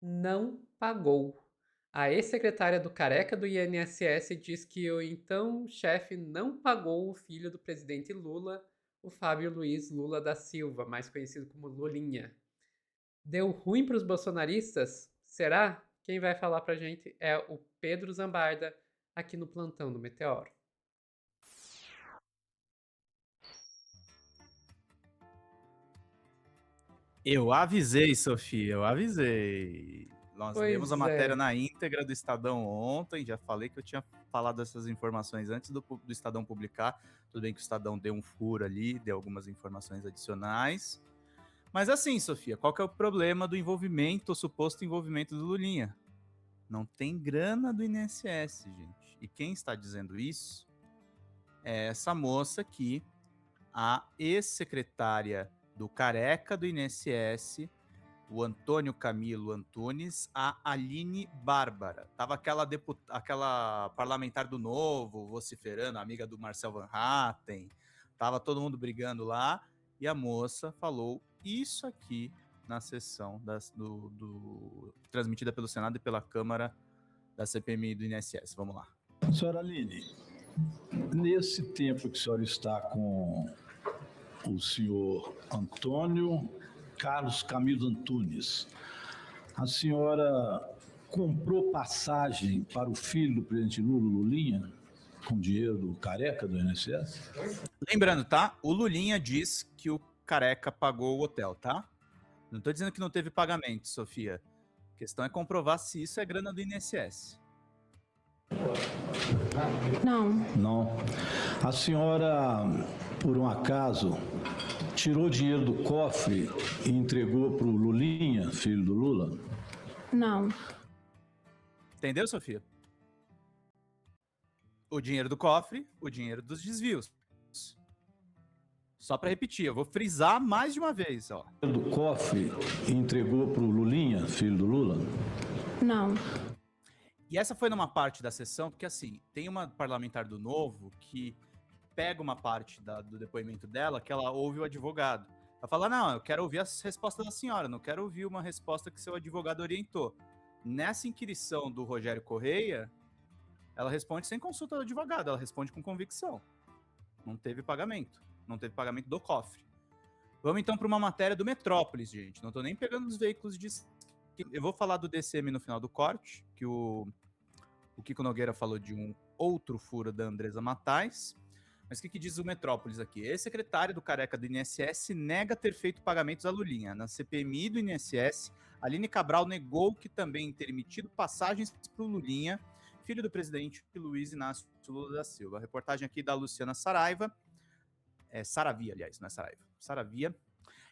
não pagou. A ex-secretária do Careca do INSS diz que o então chefe não pagou o filho do presidente Lula, o Fábio Luiz Lula da Silva, mais conhecido como Lulinha. Deu ruim para os bolsonaristas? Será? Quem vai falar pra gente é o Pedro Zambarda, aqui no plantão do Meteoro. Eu avisei, Sofia, eu avisei. Nós lemos a Pois matéria é. na íntegra do Estadão ontem, já falei que eu tinha falado essas informações antes do Estadão publicar. Tudo bem que o Estadão deu um furo ali, deu algumas informações adicionais. Mas assim, Sofia, qual que é o problema do envolvimento, o suposto envolvimento do Lulinha? Não tem grana do INSS, gente. E quem está dizendo isso é essa moça aqui, a ex-secretária do Careca do INSS, o Antônio Camilo Antunes, a Aline Bárbara. Tava aquela parlamentar do Novo, vociferando, amiga do Marcel Van Hatten. Tava todo mundo brigando lá. E a moça falou isso aqui na sessão transmitida pelo Senado e pela Câmara da CPMI do INSS. Vamos lá. Senhora Aline, nesse tempo que a senhora está com o senhor Antônio Carlos Camilo Antunes, a senhora comprou passagem para o filho do presidente Lula, Lulinha, com dinheiro do Careca do INSS? Lembrando, tá? O Lulinha diz que o Careca pagou o hotel, tá? Não tô dizendo que não teve pagamento, Sofia. A questão é comprovar se isso é grana do INSS. Não. Não. A senhora, por um acaso, tirou dinheiro do cofre e entregou para o Lulinha, filho do Lula? Não. Entendeu, Sofia? O dinheiro do cofre, o dinheiro dos desvios. Só para repetir, eu vou frisar mais de uma vez, ó. Do cofre e entregou para o Lulinha, filho do Lula? Não. E essa foi numa parte da sessão, porque assim, tem uma parlamentar do Novo que pega uma parte do depoimento dela que ela ouve o advogado. Ela fala, não, eu quero ouvir as respostas da senhora, não quero ouvir uma resposta que seu advogado orientou. Nessa inquirição do Rogério Correia, ela responde sem consulta do advogado, ela responde com convicção. Não teve pagamento. Não teve pagamento do cofre. Vamos então para uma matéria do Metrópolis, gente. Não estou nem pegando os veículos de... Eu vou falar do DCM no final do corte, que o Kiko Nogueira falou de um outro furo da Andresa Matais. Mas o que diz o Metrópolis aqui? Ex-secretário do Careca do INSS nega ter feito pagamentos à Lulinha. Na CPMI do INSS, Aline Cabral negou que também ter emitido passagens para o Lulinha, filho do presidente Luiz Inácio Lula da Silva. A reportagem aqui da Luciana Saraiva. Saravia, aliás, não é Saraiva. Saravia.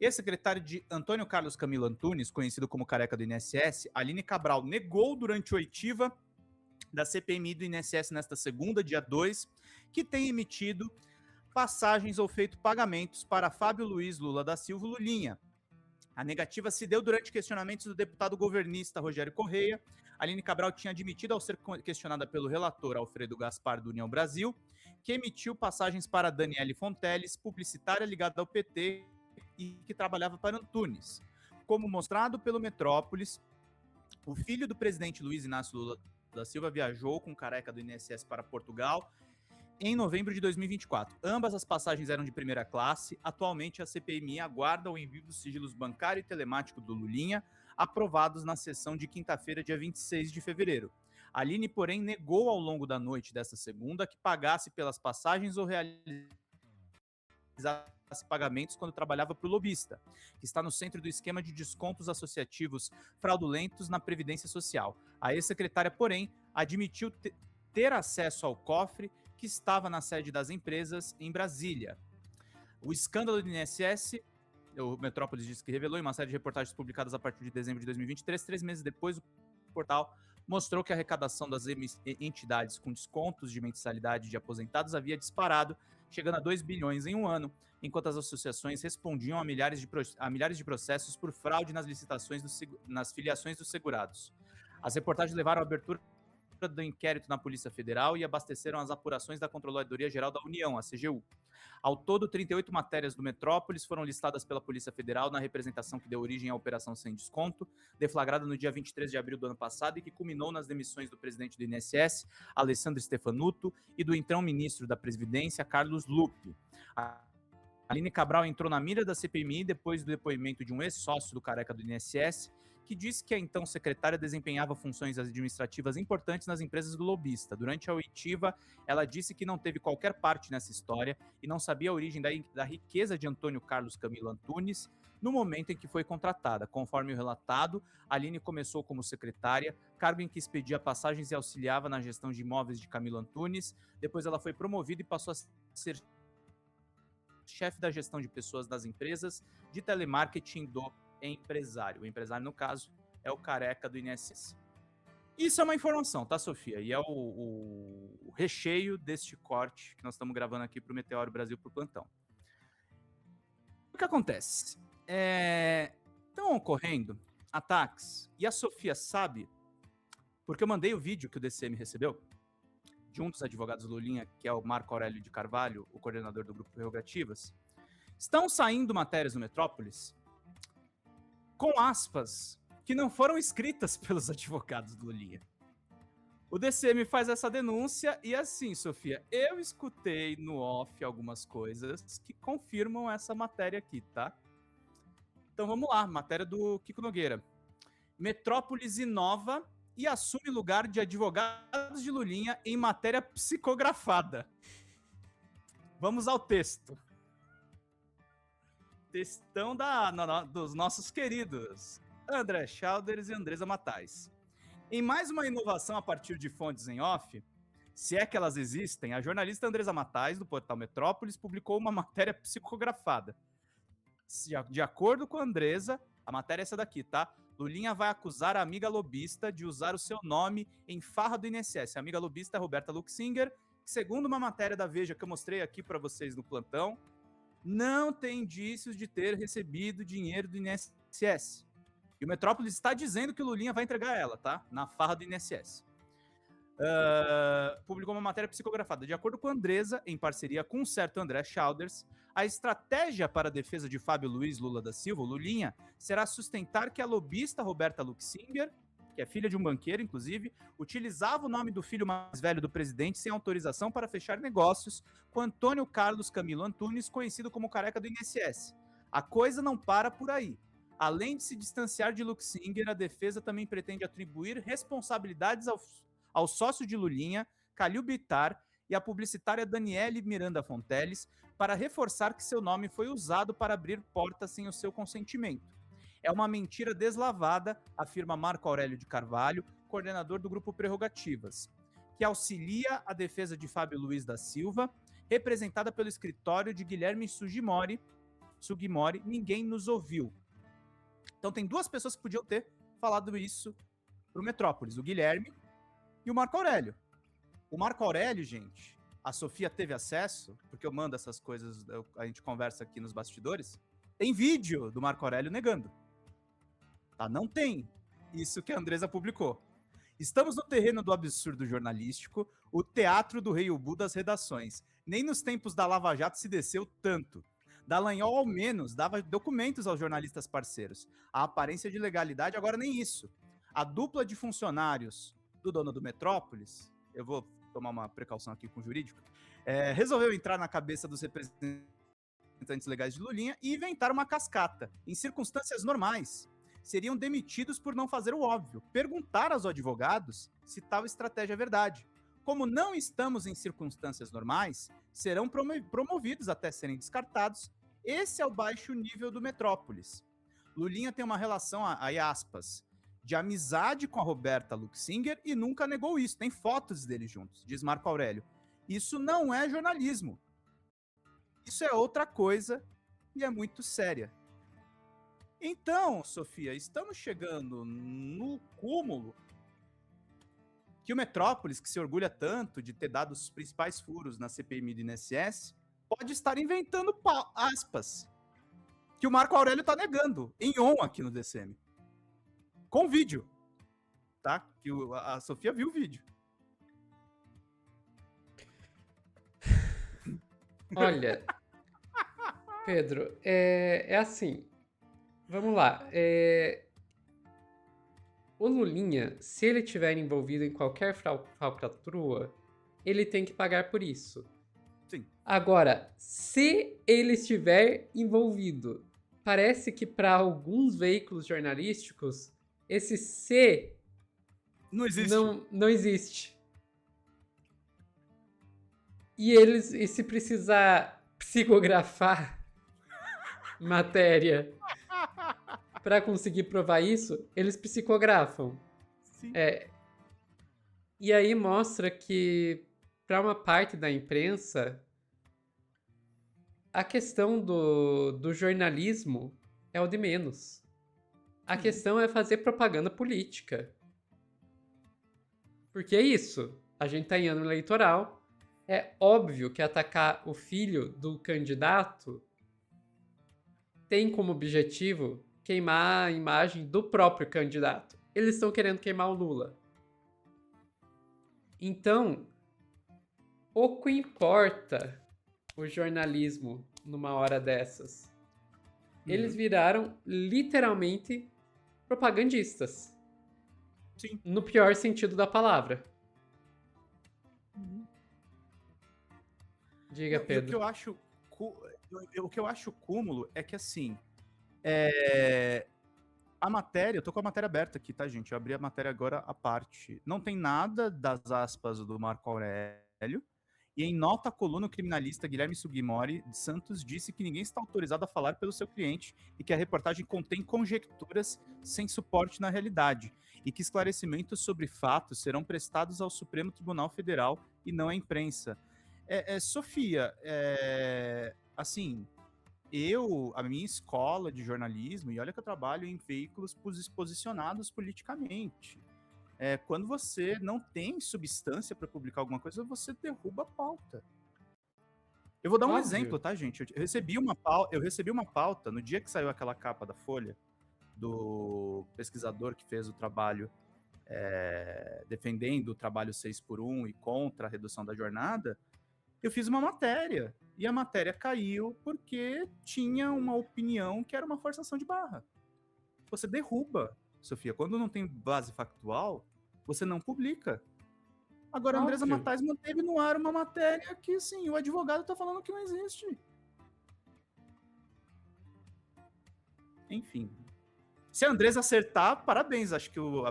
Ex-secretário de Antônio Carlos Camilo Antunes, conhecido como Careca do INSS, Aline Cabral negou durante a oitiva da CPMI do INSS nesta segunda, dia 2, que tem emitido passagens ou feito pagamentos para Fábio Luiz Lula da Silva Lulinha. A negativa se deu durante questionamentos do deputado governista Rogério Correia. Aline Cabral tinha admitido, ao ser questionada pelo relator Alfredo Gaspar do União Brasil, que emitiu passagens para Daniele Fonteles, publicitária ligada ao PT e que trabalhava para Antunes. Como mostrado pelo Metrópolis, o filho do presidente Luiz Inácio Lula da Silva viajou com o Careca do INSS para Portugal em novembro de 2024. Ambas as passagens eram de primeira classe. Atualmente, a CPMI aguarda o envio dos sigilos bancário e telemático do Lulinha, aprovados na sessão de quinta-feira, dia 26 de fevereiro. Aline, porém, negou ao longo da noite desta segunda que pagasse pelas passagens ou realizasse pagamentos quando trabalhava para o lobista, que está no centro do esquema de descontos associativos fraudulentos na Previdência Social. A ex-secretária, porém, admitiu ter acesso ao cofre que estava na sede das empresas em Brasília. O escândalo do INSS, o Metrópolis disse que revelou em uma série de reportagens publicadas a partir de dezembro de 2023, 3 meses depois, o portal mostrou que a arrecadação das entidades com descontos de mensalidade de aposentados havia disparado, chegando a 2 bilhões em um ano, enquanto as associações respondiam a milhares de processos por fraude nas licitações nas filiações dos segurados. As reportagens levaram à abertura do inquérito na Polícia Federal e abasteceram as apurações da Controladoria Geral da União, a CGU. Ao todo, 38 matérias do Metrópolis foram listadas pela Polícia Federal na representação que deu origem à Operação Sem Desconto, deflagrada no dia 23 de abril do ano passado e que culminou nas demissões do presidente do INSS, Alessandro Stefanuto, e do então ministro da Previdência, Carlos Lupe. A Aline Cabral entrou na mira da CPMI depois do depoimento de um ex-sócio do Careca do INSS, que disse que a então secretária desempenhava funções administrativas importantes nas empresas do lobista. Durante a oitiva, ela disse que não teve qualquer parte nessa história e não sabia a origem da riqueza de Antônio Carlos Camilo Antunes no momento em que foi contratada. Conforme o relatado, Aline começou como secretária, cargo em que expedia passagens e auxiliava na gestão de imóveis de Camilo Antunes. Depois ela foi promovida e passou a ser chefe da gestão de pessoas das empresas de telemarketing do empresário. O empresário, no caso, é o Careca do INSS. Isso é uma informação, tá, Sofia? E é o recheio deste corte que nós estamos gravando aqui para o Meteoro Brasil por plantão. O que acontece? Estão ocorrendo ataques, e a Sofia sabe, porque eu mandei o vídeo que o DCM recebeu, de um dos advogados Lulinha, que é o Marco Aurélio de Carvalho, o coordenador do Grupo Prerrogativas. Estão saindo matérias no Metrópolis com aspas que não foram escritas pelos advogados do Lulinha. O DCM faz essa denúncia e assim, Sofia, eu escutei no off algumas coisas que confirmam essa matéria aqui, tá? Então vamos lá, matéria do Kiko Nogueira. Metrópolis inova e assume lugar de advogados de Lulinha em matéria psicografada. Vamos ao texto. Textão dos nossos queridos André Chalders e Andresa Matais. Em mais uma inovação a partir de fontes em off, se é que elas existem, a jornalista Andresa Matais, do portal Metrópolis, publicou uma matéria psicografada. De acordo com a Andresa, a matéria é essa daqui, tá? Lulinha vai acusar a amiga lobista de usar o seu nome em farra do INSS. A amiga lobista é Roberta Luxinger, que, segundo uma matéria da Veja que eu mostrei aqui para vocês no plantão, não tem indícios de ter recebido dinheiro do INSS. E o Metrópolis está dizendo que o Lulinha vai entregar ela, tá? Na farra do INSS. Publicou uma matéria psicografada. De acordo com a Andresa, em parceria com o certo André Chalders, a estratégia para a defesa de Fábio Luiz Lula da Silva, Lulinha, será sustentar que a lobista Roberta Luxinger, que é filha de um banqueiro, inclusive, utilizava o nome do filho mais velho do presidente sem autorização para fechar negócios com Antônio Carlos Camilo Antunes, conhecido como Careca do INSS. A coisa não para por aí. Além de se distanciar de Luxinger, a defesa também pretende atribuir responsabilidades ao sócio de Lulinha, Calil Bittar, e à publicitária Daniele Miranda Fonteles, para reforçar que seu nome foi usado para abrir portas sem o seu consentimento. É uma mentira deslavada, afirma Marco Aurélio de Carvalho, coordenador do Grupo Prerrogativas, que auxilia a defesa de Fábio Luiz da Silva, representada pelo escritório de Guilherme Sugimori. Ninguém nos ouviu. Então tem duas pessoas que podiam ter falado isso pro Metrópolis, o Guilherme e o Marco Aurélio. O Marco Aurélio, gente, a Sofia teve acesso, porque eu mando essas coisas, a gente conversa aqui nos bastidores, tem vídeo do Marco Aurélio negando. Tá? Não tem isso que a Andresa publicou. Estamos no terreno do absurdo jornalístico, o teatro do rei Ubu das redações. Nem nos tempos da Lava Jato se desceu tanto. Dallagnol, ao menos, dava documentos aos jornalistas parceiros. A aparência de legalidade, agora nem isso. A dupla de funcionários do dono do Metrópolis, eu vou tomar uma precaução aqui com o jurídico, resolveu entrar na cabeça dos representantes legais de Lulinha e inventar uma cascata. Em circunstâncias normais, seriam demitidos por não fazer o óbvio, perguntar aos advogados se tal estratégia é verdade. Como não estamos em circunstâncias normais, serão promovidos até serem descartados. Esse é o baixo nível do Metrópolis. Lulinha tem uma relação, aí aspas, de amizade com a Roberta Luxinger e nunca negou isso. Tem fotos deles juntos, diz Marco Aurélio. Isso não é jornalismo. Isso é outra coisa e é muito séria. Então, Sofia, estamos chegando no cúmulo que o Metrópolis, que se orgulha tanto de ter dado os principais furos na CPMI do INSS, pode estar inventando aspas que o Marco Aurélio está negando em on aqui no DCM. Com vídeo, tá? Que a Sofia viu o vídeo. Olha, Pedro, é assim. Vamos lá. O Lulinha, se ele estiver envolvido em qualquer falcatrua, ele tem que pagar por isso. Sim. Agora, se ele estiver envolvido, parece que para alguns veículos jornalísticos, esse se Não existe. não existe. E se precisar psicografar matéria para conseguir provar isso, eles psicografam. Sim. E aí mostra que, para uma parte da imprensa, a questão do jornalismo é o de menos. A questão é fazer propaganda política. Porque é isso. A gente tá em ano eleitoral. É óbvio que atacar o filho do candidato tem como objetivo queimar a imagem do próprio candidato. Eles estão querendo queimar o Lula. Então, pouco importa o jornalismo numa hora dessas. Eles viraram literalmente propagandistas. Sim. No pior sentido da palavra. Diga, E o que Pedro. eu acho cúmulo é que, assim, a matéria, eu tô com a matéria aberta aqui, tá, gente? Eu abri a matéria agora à parte. Não tem nada das aspas do Marco Aurélio. E em nota, a coluna, o criminalista Guilherme Sugimori de Santos disse que ninguém está autorizado a falar pelo seu cliente e que a reportagem contém conjecturas sem suporte na realidade e que esclarecimentos sobre fatos serão prestados ao Supremo Tribunal Federal e não à imprensa. Sofia, assim, a minha escola de jornalismo, e olha que eu trabalho em veículos posicionados politicamente. Quando você não tem substância para publicar alguma coisa, você derruba a pauta. Eu vou dar um Óbvio. exemplo, tá, gente? Eu recebi uma pauta no dia que saiu aquela capa da Folha, do pesquisador que fez o trabalho defendendo o trabalho 6x1 e contra a redução da jornada. Eu fiz uma matéria, e a matéria caiu porque tinha uma opinião que era uma forçação de barra. Você derruba, Sofia. Quando não tem base factual, você não publica. Agora, a Andresa Óbvio. Matais manteve no ar uma matéria que, sim, o advogado tá falando que não existe. Enfim. Se a Andresa acertar, parabéns. Acho que o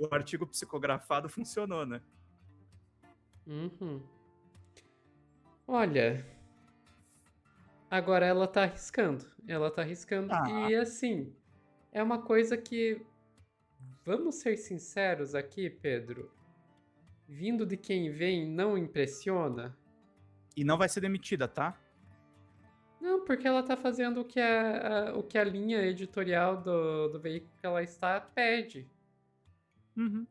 artigo psicografado funcionou, né? Uhum. Olha, agora ela tá arriscando. E assim, é uma coisa que, vamos ser sinceros aqui, Pedro, vindo de quem vem não impressiona. E não vai ser demitida, tá? Não, porque ela tá fazendo o que a linha editorial do veículo que ela está pede. Uhum.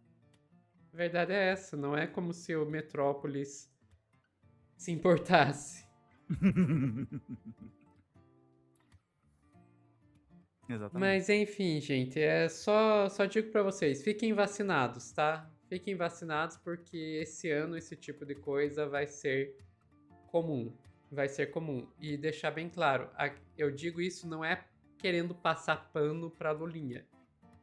A verdade é essa, não é como se o Metrópolis se importasse. Exatamente. Mas enfim, gente, só digo pra vocês, fiquem vacinados, tá? Fiquem vacinados porque esse ano esse tipo de coisa vai ser comum. Vai ser comum. E deixar bem claro, eu digo isso não é querendo passar pano pra Lulinha.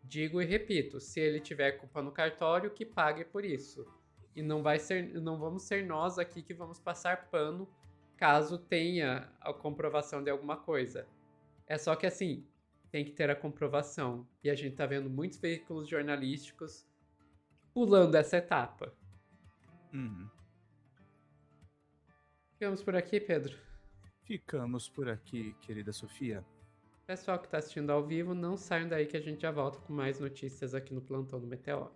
Digo e repito, se ele tiver culpa no cartório, que pague por isso. E não vamos ser nós aqui que vamos passar pano caso tenha a comprovação de alguma coisa. É só que assim, tem que ter a comprovação. E a gente tá vendo muitos veículos jornalísticos pulando essa etapa. Uhum. Ficamos por aqui, Pedro. Ficamos por aqui, querida Sofia. Pessoal que tá assistindo ao vivo, não saiam daí que a gente já volta com mais notícias aqui no Plantão do Meteoro.